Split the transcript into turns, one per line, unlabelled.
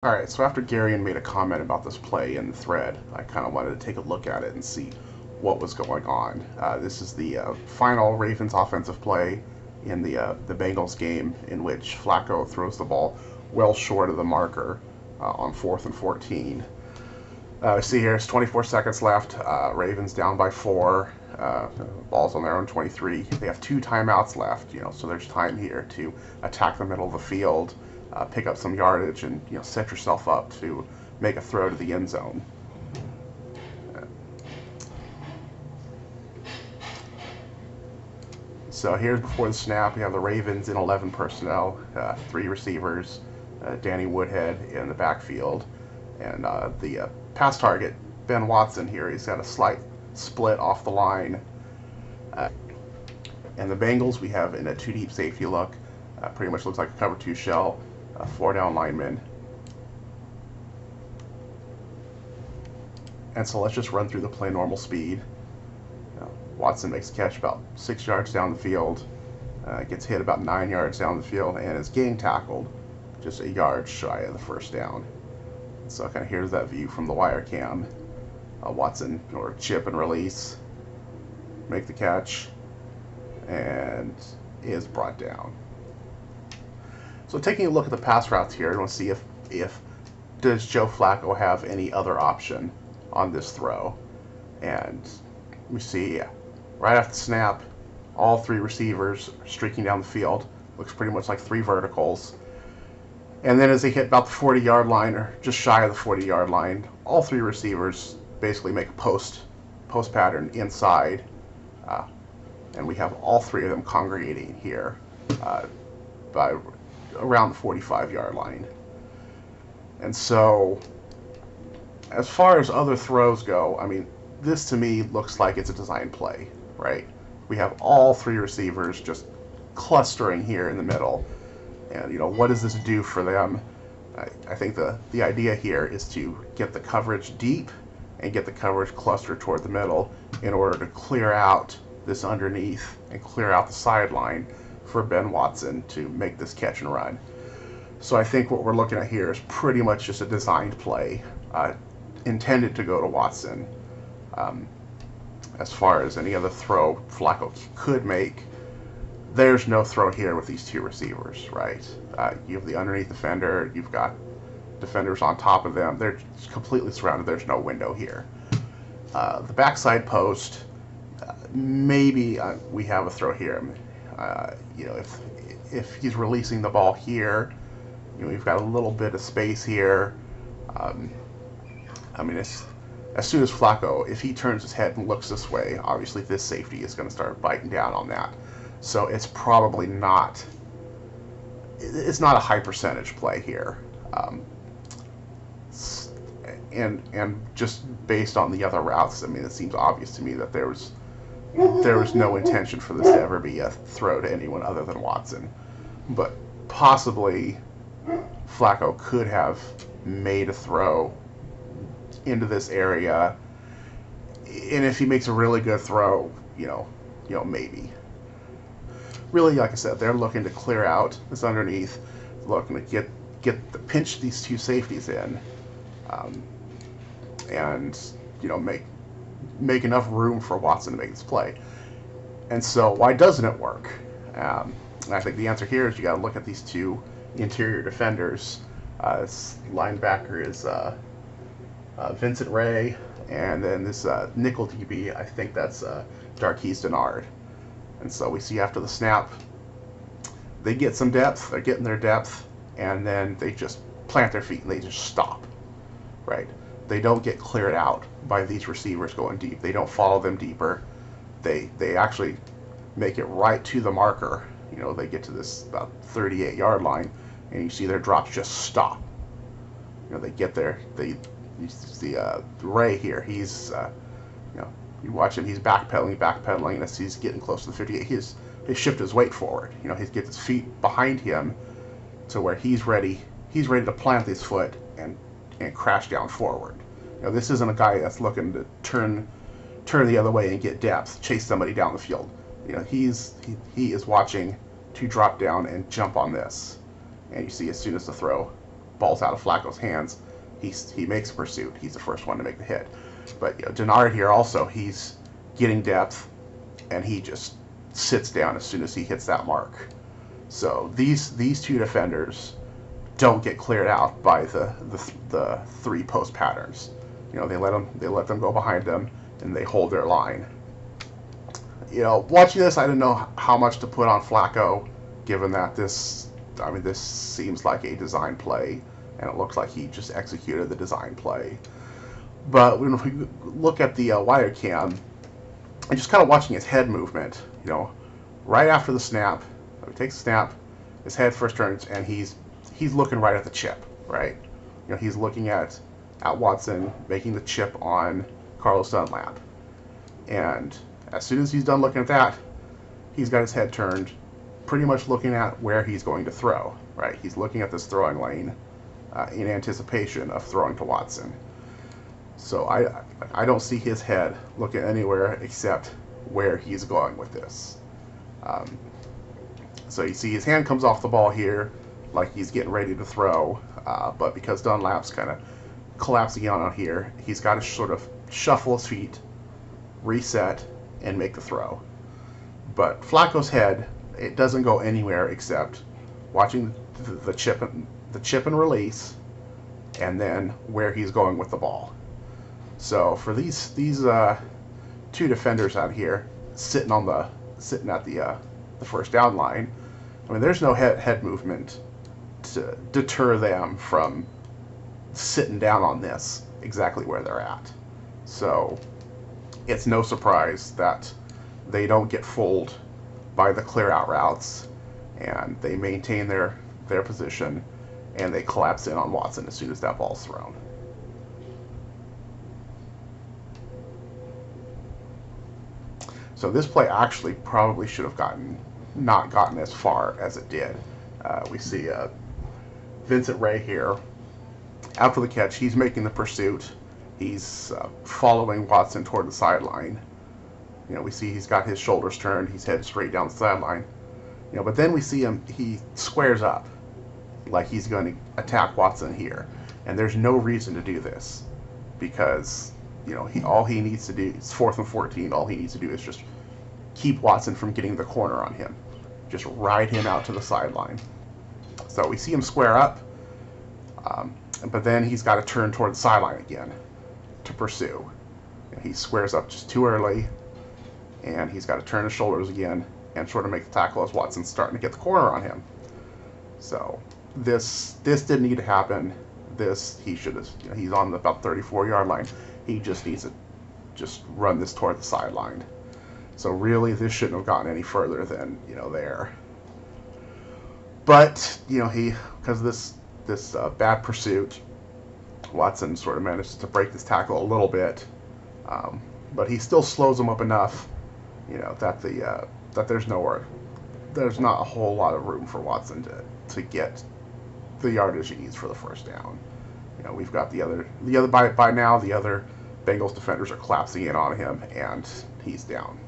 Alright, so after Garion made a comment about this play in the thread, I kind of wanted to take a look at it and see what was going on. This is the final Ravens offensive play in the Bengals game, in which Flacco throws the ball well short of the marker on 4th and 14. See here, it's 24 seconds left. Ravens down by 4. Ball's on their own 23. They have 2 timeouts left, so there's time here to attack the middle of the field, pick up some yardage, and set yourself up to make a throw to the end zone. So here's before the snap. We have the Ravens in 11 personnel, 3 receivers, Danny Woodhead in the backfield, and the pass target, Ben Watson here. He's got a slight split off the line. And the Bengals, we have in a 2-deep safety look. Pretty much looks like a cover 2 shell, 4 down linemen. And so let's just run through the play normal speed. Watson makes a catch about 6 yards down the field, gets hit about 9 yards down the field, and is gang tackled just a yard shy of the first down. So kind of here's that view from the wire cam. Watson, or chip and release, make the catch, and is brought down. So taking a look at the pass routes here, I want to see if does Joe Flacco have any other option on this throw. And we see right after the snap, all 3 receivers are streaking down the field. Looks pretty much like 3 verticals. And then as they hit about the 40-yard line, or just shy of the 40-yard line, all 3 receivers basically make a post pattern inside. And we have all 3 of them congregating here by around the 45-yard line. And so as far as other throws go, I mean, this to me looks like it's a design play, right? We have all 3 receivers just clustering here in the middle. And, what does this do for them? I think the idea here is to get the coverage deep and get the coverage clustered toward the middle in order to clear out this underneath and clear out the sideline for Ben Watson to make this catch and run. So I think what we're looking at here is pretty much just a designed play intended to go to Watson. As far as any other throw Flacco could make, there's no throw here with these 2 receivers, right? You have the underneath defender, you've got defenders on top of them. They're completely surrounded. There's no window here. The backside post, maybe we have a throw here. If he's releasing the ball here, we've got a little bit of space here. I mean, as soon as Flacco, if he turns his head and looks this way, obviously this safety is going to start biting down on that. So it's probably not, it's not a high percentage play here. And just based on the other routes, I mean, it seems obvious to me that there was no intention for this to ever be a throw to anyone other than Watson. But possibly Flacco could have made a throw into this area, and if he makes a really good throw, maybe. Really, like I said, they're looking to clear out this underneath, looking to pinch these 2 safeties in, and make enough room for Watson to make this play. And so, why doesn't it work? And I think the answer here is you got to look at these 2 interior defenders. This linebacker is Vincent Ray, and then this nickel DB, I think that's Darqueze Dennard. And so we see after the snap, they get some depth, they're getting their depth, and then they just plant their feet and they just stop, right? They don't get cleared out by these receivers going deep. They don't follow them deeper. They actually make it right to the marker. They get to this about 38-yard line, and you see their drops just stop. They get there. You see Ray here. He's you watch him. He's backpedaling, and as he's getting close to the 58, he's shifted his weight forward. He gets his feet behind him to where he's ready. He's ready to plant his foot and crash down forward. This isn't a guy that's looking to turn the other way and get depth, chase somebody down the field. He is watching to drop down and jump on this. And you see as soon as the throw ball's out of Flacco's hands, he makes a pursuit. He's the first one to make the hit. But Denard here also, he's getting depth, and he just sits down as soon as he hits that mark. So these two defenders don't get cleared out by the three post patterns. They let them go behind them, and they hold their line. Watching this, I didn't know how much to put on Flacco, given that this seems like a design play, and it looks like he just executed the design play. But when we look at the wire cam, and just kind of watching his head movement, right after the snap, he takes the snap, his head first turns, and he's looking right at the chip, right? He's looking at Watson making the chip on Carlos Dunlap, and as soon as he's done looking at that, he's got his head turned, pretty much looking at where he's going to throw, right? He's looking at this throwing lane in anticipation of throwing to Watson. So I don't see his head looking anywhere except where he's going with this. So you see his hand comes off the ball here, like he's getting ready to throw, but because Dunlap's kind of collapsing on here, he's got to sort of shuffle his feet, reset, and make the throw. But Flacco's head, it doesn't go anywhere except watching the chip and release, and then where he's going with the ball. So for these two defenders out here sitting at the first down line, there's no head movement to deter them from sitting down on this exactly where they're at. So it's no surprise that they don't get fooled by the clear out routes, and they maintain their position, and they collapse in on Watson as soon as that ball's thrown. So this play actually probably should have not gotten as far as it did. We see Vincent Ray here. After the catch, he's making the pursuit. He's following Watson toward the sideline. We see he's got his shoulders turned. He's headed straight down the sideline. But then we see he squares up like he's going to attack Watson here. And there's no reason to do this because, all he needs to do is 4th and 14. All he needs to do is just keep Watson from getting the corner on him. Just ride him out to the sideline. So we see him square up, but then he's got to turn toward the sideline again to pursue. He squares up just too early, and he's got to turn his shoulders again and sort of make the tackle as Watson's starting to get the corner on him. So this didn't need to happen. He should have. He's on about 34-yard line. He just needs to just run this toward the sideline. So really, this shouldn't have gotten any further than there. But because of this bad pursuit, Watson sort of manages to break this tackle a little bit, but he still slows him up enough, that there's not a whole lot of room for Watson to get the yardage he needs for the first down. We've got by now the other Bengals defenders are collapsing in on him, and he's down.